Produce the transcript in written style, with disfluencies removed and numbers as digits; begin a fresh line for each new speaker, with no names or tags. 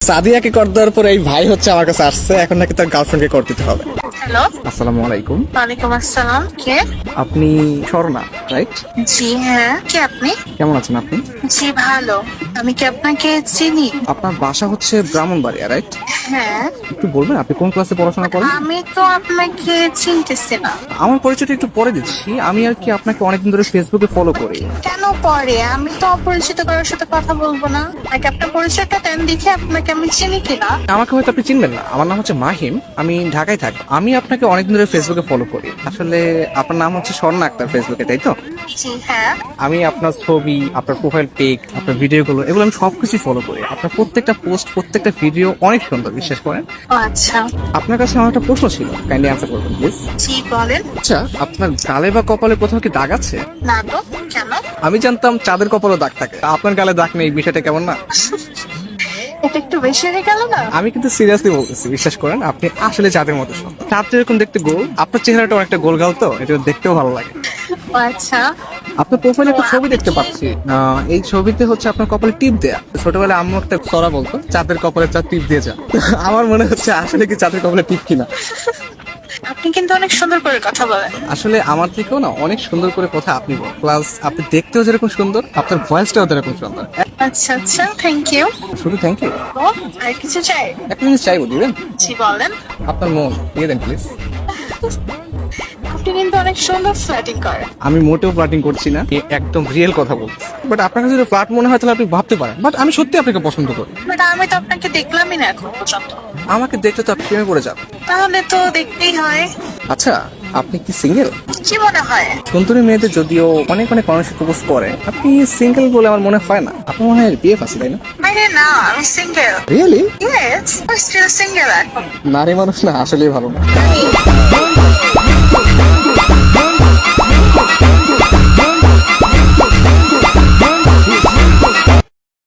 সাদিয়াকে কর দেওয়ার পর এই ভাই হচ্ছে আমার কাছে আসছে, এখন নাকি তার গার্লফ্রেন্ডকে কর দিতে হবে।
হ্যালো,
আসসালামু আলাইকুম।
ওয়ালাইকুম আসসালাম। কে?
আপনি স্বর্ণা, রাইট?
জি হ্যাঁ, কে আপনি?
কেমন আছেন আপনি?
জি ভালো। আমি কি আপনাকে চিনি?
আপনার বাসা হচ্ছে ব্রাহ্মণবাড়িয়া, রাইট?
হ্যাঁ,
একটু বলবেন আপনি কোন ক্লাসে পড়াশোনা করেন?
আমি তো আপনাকে চিনতেছি না।
আমার পরিচয়টা একটু পরে দিচ্ছি। আমি আর কি আপনাকে অনেকদিন ধরে ফেসবুকে ফলো করি।
কেন পরে? আমি তো অপরিচিত কারোর সাথে কথা বলবো না। আগে আপনার পরিচয়টা দেন, দেখি আপনাকে আমি চিনি কিনা।
আমাকে হয়তো আপনি চিনবেন না, আমার নাম হচ্ছে মাহিম, আমি ঢাকায় থাকি। আমি আপনাকে অনেকদিন ধরে ফেসবুকে ফলো করি। আসলে আপনার নাম হচ্ছে স্বর্ণা আক্তার ফেসবুকে, তাই তো?
জি হ্যাঁ।
আমি আপনার ছবি, আপনার প্রোফাইল পিক, আপনার ভিডিওগুলো, এগুলো আমি সবকিছু ফলো করি। আপনার প্রত্যেকটা পোস্ট, প্রত্যেকটা ভিডিও অনেক সুন্দর, বিশ্বাস করেন।
ও আচ্ছা,
আপনার কাছে আমার একটা প্রশ্ন ছিল, কাইন্ডলি অ্যান্সার করবেন প্লিজ।
জি বলেন।
আচ্ছা, আপনার গালে বা কপালে কোথাও কি দাগ আছে?
না তো, কেন?
আমি জানতাম চাঁদের কপালে দাগ থাকে, আপনার গালে দাগ নেই, বিষয়টা কেমন না?
এটা একটু বেশি হয়ে গেল না?
আমি কিন্তু সিরিয়াসলি বলতেছি, বিশ্বাস করেন, আপনি আসলে চাঁদের মতো সুন্দর। চাঁদ যেরকম দেখতে গোল, আপনার চেহারাটা অনেকটা গোল গাল, তো এটা দেখতেও ভালো লাগে।
ও আচ্ছা।
আপনার প্রোফাইলে একটা ছবি দেখতে পাচ্ছি। এই ছবিতে হচ্ছে আপনার কপালে টিপ দেয়া। ছোটবেলায় আম্মু একটা ছড়া বলতো, চাঁদের কপালে চাঁদ টিপ দিয়ে যা। আমার মনে হচ্ছে আসলে কি চাঁদের কপালে টিপ কিনা।
আপনি কিন্তু অনেক সুন্দর করে কথা বলেন।
আসলে আমার থেকেও না অনেক সুন্দর করে কথা আপনি বলেন, প্লাস আপনি দেখতেও যেরকম সুন্দর, আপনার ভয়েসটাও যেরকম সুন্দর।
আচ্ছা আচ্ছা, থ্যাংক ইউ।
শুধু থ্যাংক ইউ।
ও, আর কিছু চাই?
একটা জিনিস চাইবো, দিবেন?
জি বলেন।
আপনার মন দিয়ে দেন প্লিজ।
আপনি কিন্তু অনেক সুন্দর ফ্ল্যাটিং করেন।
আমি মোটেও ফ্লার্টিং করছি না, একদম রিয়েল কথা বলছি। বাট আপনার কাছে যদি ফ্লার্ট মনে হয় তাহলে আপনি ভাবতে পারেন, বাট আমি সত্যি আপনাকে পছন্দ করি।
বাট আমি তো আপনাকে দেখলামই না এখন পর্যন্ত।
আমাকে দেখলে তো আপনি প্রেমে পড়ে যাবেন।
তাহলে তো দেখতেই হয়।
আচ্ছা, আপনি কি সিঙ্গেল?
কি মনে হয়?
সুন্দরী মেয়েদের যদিও অনেক অনেক মানুষ প্রপোজ করে, আপনি সিঙ্গেল বলে আমার মনে হয় না। আপনার মনে হয় বিয়ে আছে, তাই না?
আরে না, আমি সিঙ্গেল।
রিয়েলি?
ইয়েস, আমি স্টিল সিঙ্গেল এখন।
নারী মানুষ না আসলেই ভালো না।